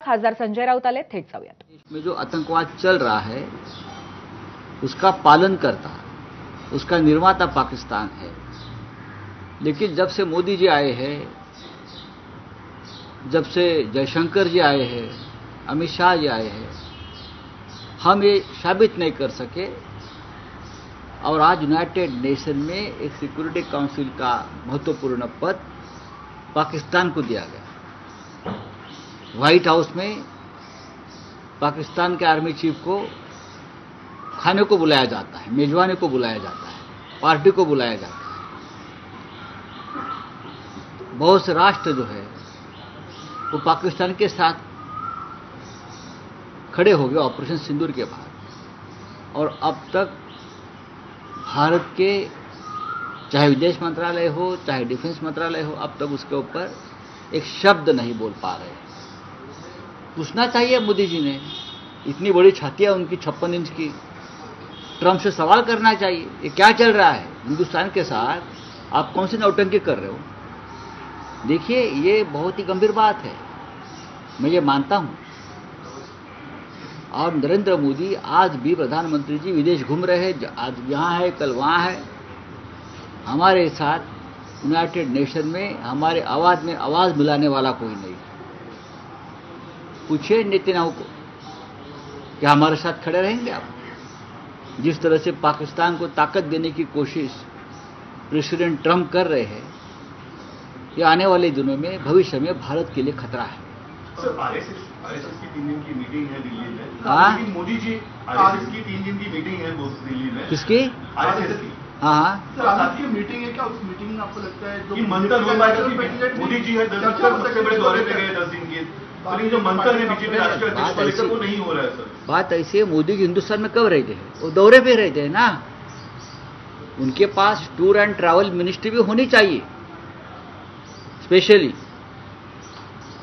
खासदार संजय राऊत आले, थेट जाऊयात. देश में जो आतंकवाद चल रहा है उसका पालन करता, उसका निर्माता पाकिस्तान है. लेकिन जब से मोदी जी आए हैं, जब से जयशंकर जी आए हैं, अमित शाह जी आए हैं, हम ये साबित नहीं कर सके. और आज यूनाइटेड नेशन में एक सिक्योरिटी काउंसिल का महत्वपूर्ण पद पाकिस्तान को दिया गया. व्हाइट हाउस में पाकिस्तान के आर्मी चीफ को खाने को बुलाया जाता है, मेजबानी को बुलाया जाता है, पार्टी को बुलाया जाता है. बहुत से राष्ट्र जो है वो पाकिस्तान के साथ खड़े हो गए ऑपरेशन सिंदूर के बाद. और अब तक भारत के चाहे विदेश मंत्रालय हो, चाहे डिफेंस मंत्रालय हो, अब तक उसके ऊपर एक शब्द नहीं बोल पा रहे. पूछना चाहिए मोदी जी ने, इतनी बड़ी छातियां उनकी 56 इंच की. ट्रंप से सवाल करना चाहिए, ये क्या चल रहा है हिंदुस्तान के साथ, आप कौन सी नौटंकी कर रहे हो. देखिए, ये बहुत ही गंभीर बात है, मैं ये मानता हूं. और नरेंद्र मोदी आज भी प्रधानमंत्री जी विदेश घूम रहे हैं, आज यहां है, कल वहां है. हमारे साथ यूनाइटेड नेशन में हमारे आवाज में आवाज मिलाने वाला कोई नहीं. पूछिए नेतन्याहू को, क्या हमारे साथ खड़े रहेंगे आप? जिस तरह से पाकिस्तान को ताकत देने की कोशिश प्रेसिडेंट ट्रंप कर रहे हैं, ये आने वाले दिनों में, भविष्य में भारत के लिए खतरा है. सर, आरएसएस की 3 दिन की मीटिंग है दिल्ली में. हाँ, लेकिन मोदी जी, आरएसएस की 3 दिन की मीटिंग है दिल्ली में. किसकी? आरएसएस की. हाँ, सर, आज की मीटिंग है, क्या उस मीटिंग में आपको लगता है जो मंथन हो पाएगा कि मोदी जी है 10 सबसे बड़े दौरे पे गए 10 दिन के, लेकिन जो मंथन है बीजेपी राष्ट्रीय अध्यक्ष को लेकर वो नहीं हो रहा है. सर, बात ऐसी है, मोदी जी हिंदुस्तान में कब रहते हैं? वो दौरे पे रहते हैं ना. उनके pass tour end travel ministry भी होनी चाहिए स्पेशली,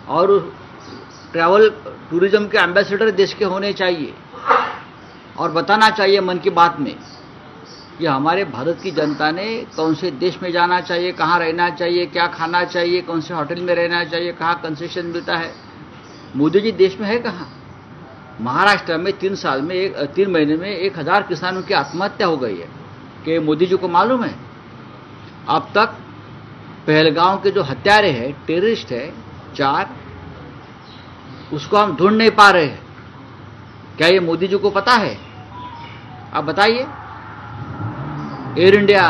और ट्रैवल टूरिज्म के एम्बेसडर देश के होने चाहिए. और बताना चाहिए मन की बात में कि हमारे भारत की जनता ने कौन से देश में जाना चाहिए, कहाँ रहना चाहिए, क्या खाना चाहिए, कौन से होटल में रहना चाहिए, कहाँ कंसेशन मिलता है. मोदी जी देश में है कहाँ? महाराष्ट्र में 3 महीने में 1000 किसानों की आत्महत्या हो गई है. कि मोदी जी को मालूम है? अब तक पहलगांव के जो हत्यारे हैं, टेररिस्ट है 4, उसको हम ढूंढ नहीं पा रहे हैं. क्या ये मोदी जी को पता है? आप बताइए. एयर इंडिया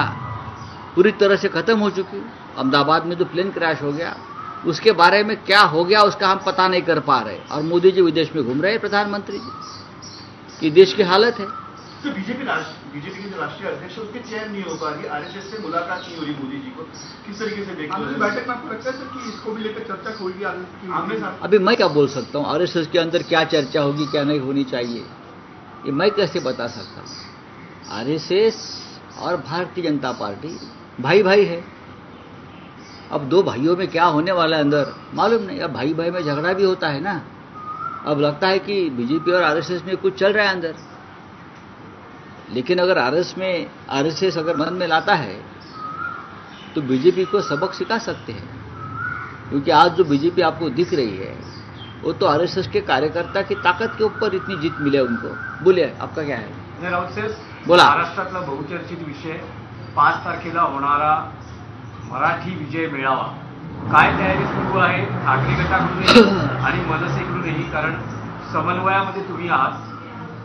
पूरी तरह से खत्म हो चुकी. अहमदाबाद में जो प्लेन क्रैश हो गया, उसके बारे में क्या हो गया उसका हम पता नहीं कर पा रहे. और मोदी जी विदेश में घूम रहे हैं, प्रधानमंत्री जी. ये देश की हालत है. तो बीजेपी के जो राष्ट्रीय अध्यक्ष है उसके चयन नहीं हो पा रही, आरएसएस से मुलाकात नहीं हो रही मोदी जी को. किस तरीके से देखते हैं बैठक में? आपको लगता है सर कि इसको भी लेकर चर्चा होगी आमने सामने? अभी मैं क्या बोल सकता हूँ आरएसएस के अंदर क्या चर्चा होगी, क्या नहीं होनी चाहिए, ये मैं कैसे बता सकता हूँ. आरएसएस और भारतीय जनता पार्टी भाई भाई है. अब 2 भाइयों में क्या होने वाला है अंदर मालूम नहीं. अब भाई भाई में झगड़ा भी होता है ना. अब लगता है कि बीजेपी और आरएसएस में कुछ चल रहा है अंदर. लेकिन अगर आरएसएस अगर मन में लाता है तो बीजेपी को सबक सिखा सकते हैं. क्योंकि आज जो बीजेपी आपको दिख रही है वो तो आरएसएस के कार्यकर्ता की ताकत के ऊपर इतनी जीत मिले उनको. बोलिए, आपका क्या है? राऊत साहेब, बोला. महाराष्ट्रातला बहुचर्चित विषय 5 तारखेला होणारा मराठी विजय मेळावा, काय तयारी सुरू आहे ठाकरे गटाकडूनही आणि मनसेकडूनही? कारण समन्वयामध्ये तुम्ही आहात.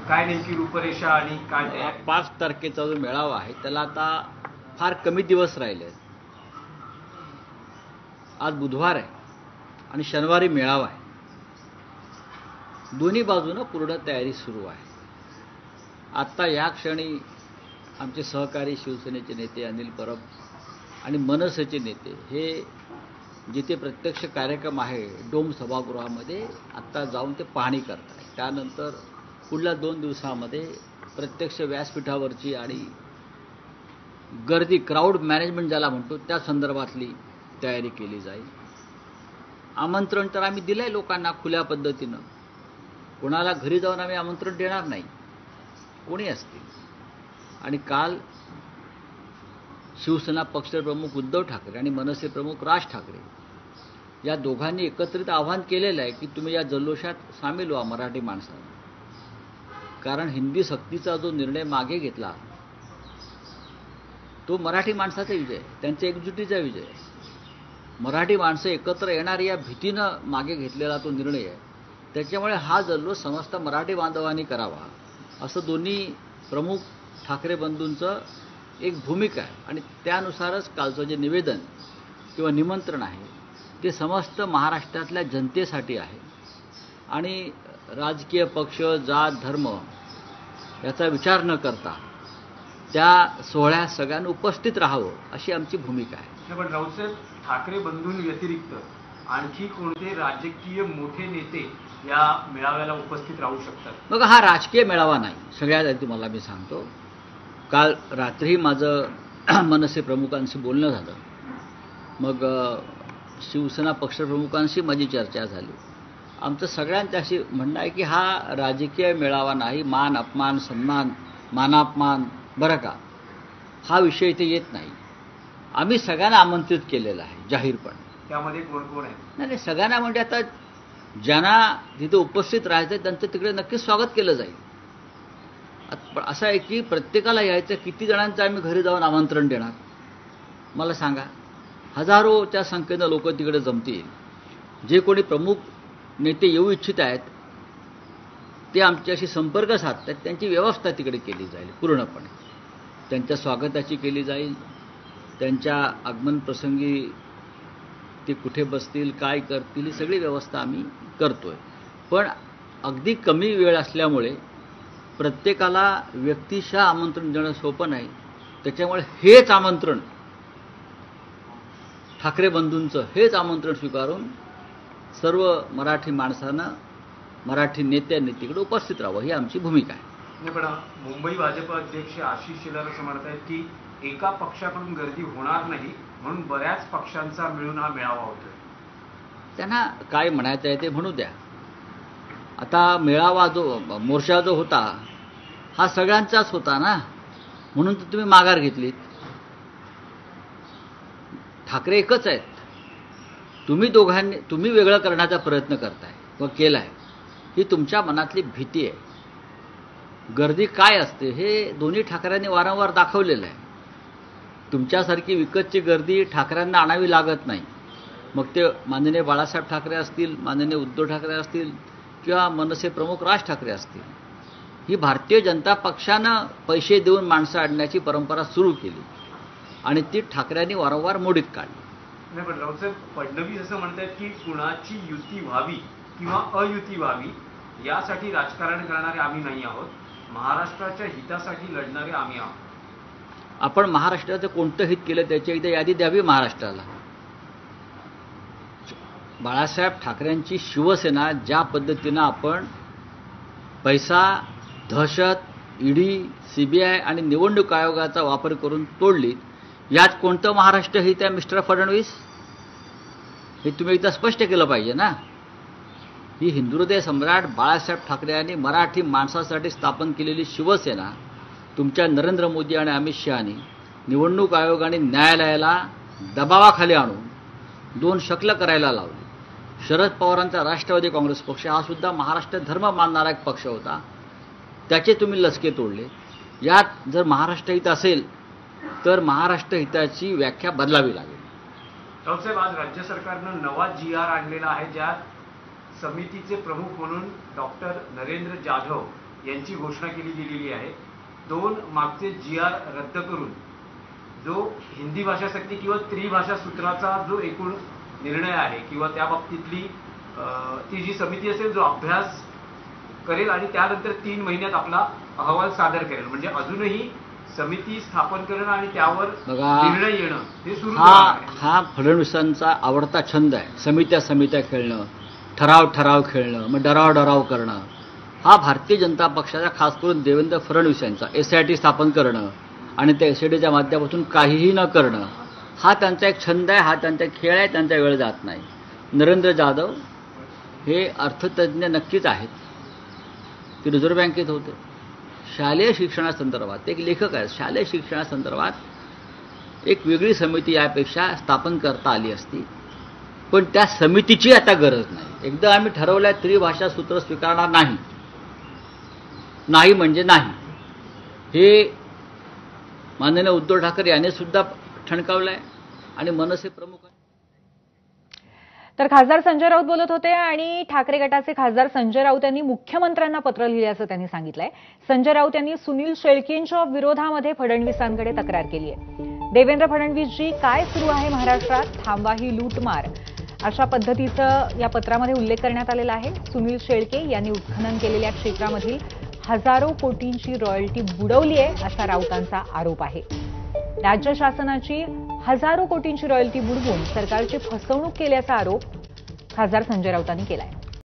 काय नेमकी रूपरेषा आणि काय 5 तारखेचा जो मेळावा आहे त्याला आता फार कमी दिवस राहिले आहेत. आज बुधवार आहे आणि शनिवारी मेळावा आहे. दोन्ही बाजूनं पूर्ण तयारी सुरू आहे. आत्ता या क्षणी आमचे सहकारी शिवसेनेचे नेते अनिल परब आणि मनसेचे नेते हे जिथे प्रत्यक्ष कार्यक्रम आहे डोम सभागृहामध्ये आत्ता जाऊन ते पाहणी करत आहेत. त्यानंतर पुढल्या 2 दिवसामध्ये प्रत्यक्ष व्यासपीठावरची आणि गर्दी क्राऊड मॅनेजमेंट ज्याला म्हणतो त्या संदर्भातली तयारी केली जाईल. आमंत्रण तर आम्ही दिलंय लोकांना खुल्या पद्धतीनं. कोणाला घरी जाऊन आम्ही आमंत्रण देणार नाही, कोणी असतील. आणि काल शिवसेना पक्षप्रमुख उद्धव ठाकरे आणि मनसे प्रमुख राज ठाकरे या दोघांनी एकत्रित आवाहन केलेलं आहे की तुम्ही या जल्लोषात सामील व्हा मराठी माणसाला. कारण हिंदी सक्तीचा जो निर्णय मागे घेतला तो मराठी माणसाचा विजय आहे, त्यांच्या एकजुटीचा विजय आहे. मराठी माणसं एकत्र येणार या भीतीनं मागे घेतलेला तो निर्णय आहे. त्याच्यामुळे हा जल्लोष समस्त मराठी बांधवांनी करावा असं दोन्ही प्रमुख ठाकरे बंधूंचं एक भूमिका आहे. आणि त्यानुसारच कालचं जे निवेदन किंवा निमंत्रण आहे ते समस्त महाराष्ट्रातल्या जनतेसाठी आहे. आणि राजकीय पक्ष, जात, धर्म याचा विचार न करता त्या सोहळ्यात सगळ्यांनी उपस्थित राहावं अशी आमची भूमिका आहे. पण राऊतसाहेब, ठाकरे बंधूंव्यतिरिक्त आणखी कोणते राजकीय मोठे नेते या मेळाव्याला उपस्थित राहू शकतात? मग हा राजकीय मेळावा नाही. सगळ्यात आधी तुम्हाला मी सांगतो, काल रात्री माझं मनसे प्रमुखांशी बोलणं झालं. मग शिवसेना पक्षप्रमुखांशी माझी चर्चा झाली. आमचं सगळ्यांच्याशी म्हणणं आहे की हा राजकीय मेळावा नाही. मान अपमान, सन्मान, मानापमान बरं का, हा विषय इथे येत नाही. आम्ही सगळ्यांना आमंत्रित केलेलं आहे जाहीरपणे. त्यामध्ये कोण कोण आहे? नाही, सगळ्यांना म्हणजे आता ज्यांना तिथे उपस्थित राहायचं त्यांचं तिकडे नक्कीच स्वागत केलं जाईल. पण असं आहे की प्रत्येकाला यायचं, किती जणांचं आम्ही घरी जाऊन आमंत्रण देणार मला सांगा. हजारोच्या संख्येनं लोक तिकडे जमतील. जे कोणी प्रमुख नेते येऊ इच्छित आहेत ते आमच्याशी संपर्क साधतात, त्यांची व्यवस्था तिकडे केली जाईल पूर्णपणे. त्यांच्या स्वागताची केली जाईल. त्यांच्या आगमन प्रसंगी ते कुठे बसतील, काय करतील, ही सगळी व्यवस्था आम्ही करतोय. पण अगदी कमी वेळ असल्यामुळे प्रत्येकाला व्यक्तिशः आमंत्रण देणं सोपं नाही. त्याच्यामुळे हेच आमंत्रण, ठाकरे बंधूंचं हेच आमंत्रण स्वीकारून सर्व मराठी माणसानं, मराठी नेत्यांनी तिकडे उपस्थित राहावं ही आमची भूमिका आहे. पण मुंबई भाजप अध्यक्ष आशिष शेलार असं म्हणत आहेत की एका पक्षाकडून गर्दी होणार नाही म्हणून बऱ्याच पक्षांचा मिळून हा मेळावा होतोय. त्यांना काय म्हणायचं आहे ते म्हणू द्या. आता मेळावा जो, मोर्चा जो होता हा सगळ्यांचाच होता ना, म्हणून तर तुम्ही माघार घेतलीत. ठाकरे एकच आहेत. तुम्ही वेगळं करण्याचा प्रयत्न करताय व केलाय. ही तुमच्या मनातली भीती आहे. गर्दी काय असते हे दोन्ही ठाकऱ्यांनी वारंवार दाखवलेलं आहे. तुमच्यासारखी विकतची गर्दी ठाकऱ्यांना आणावी लागत नाही. मग ते माननीय बाळासाहेब ठाकरे असतील, माननीय उद्धव ठाकरे असतील किंवा मनसे प्रमुख राज ठाकरे असतील. ही भारतीय जनता पक्षानं पैसे देऊन माणसं आणण्याची परंपरा सुरू केली आणि ती ठाकऱ्यांनी वारंवार मोडीत काढली. नाही, पण राऊतसाहेब, फडणवीस असं म्हणतात की कुणाची युती व्हावी किंवा अयुती व्हावी यासाठी राजकारण करणारे आम्ही नाही आहोत, महाराष्ट्राच्या हितासाठी लढणारे आम्ही आहोत. आपण महाराष्ट्राचं कोणतं हित केलं त्याची एकदा यादी द्यावी महाराष्ट्राला. बाळासाहेब ठाकरेंची शिवसेना ज्या पद्धतीनं आपण पैसा, दहशत, ईडी, सीबीआय आणि निवडणूक आयोगाचा वापर करून तोडली, यात कोणतं महाराष्ट्र हित आहे मिस्टर फडणवीस? हे तुम्ही एकदा स्पष्ट केलं पाहिजे ना. ही हिंदुहृदय सम्राट बाळासाहेब ठाकरे यांनी मराठी माणसासाठी स्थापन केलेली शिवसेना तुमच्या नरेंद्र मोदी आणि अमित शहानी निवडणूक आयोग आणि न्यायालयाला दबावाखाली आणून दोन शकलं करायला लावली. शरद पवारांचा राष्ट्रवादी काँग्रेस पक्ष हा सुद्धा महाराष्ट्र धर्म मानणारा एक पक्ष होता, त्याचे तुम्ही लचके तोडले. यात जर महाराष्ट्र हित असेल तर महाराष्ट्र हिताची व्याख्या बदलावी लागेल. राऊतसाहेब, आज राज्य सरकारनं नवा GR आणलेला आहे ज्यात समितीचे प्रमुख म्हणून डॉक्टर नरेंद्र जाधव यांची घोषणा केली गेलेली आहे. 2 मागचे GR रद्द करून जो हिंदी भाषा सक्ती किंवा त्रिभाषा सूत्राचा जो एकूण निर्णय आहे किंवा त्या बाबतीतली ती जी समिती असेल जो अभ्यास करेल आणि त्यानंतर 3 महिन्यात आपला अहवाल सादर करेल. म्हणजे अजूनही समिती स्थापन करणं आणि त्यावर निर्णय येणं हे सुरू आहे. हा फडणवीसांचा आवडता छंद आहे. समित्या खेळणं, ठराव खेळणं, मग डराव करणं. हा भारतीय जनता पक्षाचा, खास करून देवेंद्र फडणवीस यांचा SIT स्थापन करणं आणि त्या SITच्या माध्यमातून काहीही न करणं हा त्यांचा एक छंद आहे. हा त्यांचा खेळ आहे. त्यांचा वेळ जात नाही. नरेंद्र जाधव हे अर्थतज्ञ नक्कीच आहेत. ते रिझर्व्ह बँकेत होते. शालेय शिक्षणासंदर्भात एक लेखक आहेत. शालेय शिक्षणासंदर्भात एक वेगळी समिती यापेक्षा स्थापन करता आली असती पण त्या समितीची आता गरज नाही. एकदा आम्ही ठरवलंय त्रिभाषा सूत्र स्वीकारणार नाही. नाही म्हणजे नाही. हे माननीय उद्धव ठाकरे यांनी सुद्धा ठणकावलंय आणि मनसे प्रमुख. तर खासदार संजय राऊत बोलत होते आणि ठाकरे गटाचे खासदार संजय राऊत यांनी मुख्यमंत्र्यांना पत्र लिहिल्याचं त्यांनी सांगितलंय. संजय राऊत यांनी सुनील शेळकेंच्या विरोधामध्ये फडणवीसांकडे तक्रार केली आहे. देवेंद्र फडणवीसजी, काय सुरू आहे महाराष्ट्रात? थांबवा ही लूटमार, अशा पद्धतीचं या पत्रामध्ये उल्लेख करण्यात आलेला आहे. सुनील शेळके यांनी उत्खनन केलेल्या क्षेत्रामधील हजारो कोटींची रॉयल्टी बुडवली आहे असा राऊतांचा आरोप आहे. राज्य शासनाची हजारो कोटींची रॉयल्टी बुडवून सरकारची फसवणूक केल्याचा आरोप खासदार संजय राऊतांनी केलाय.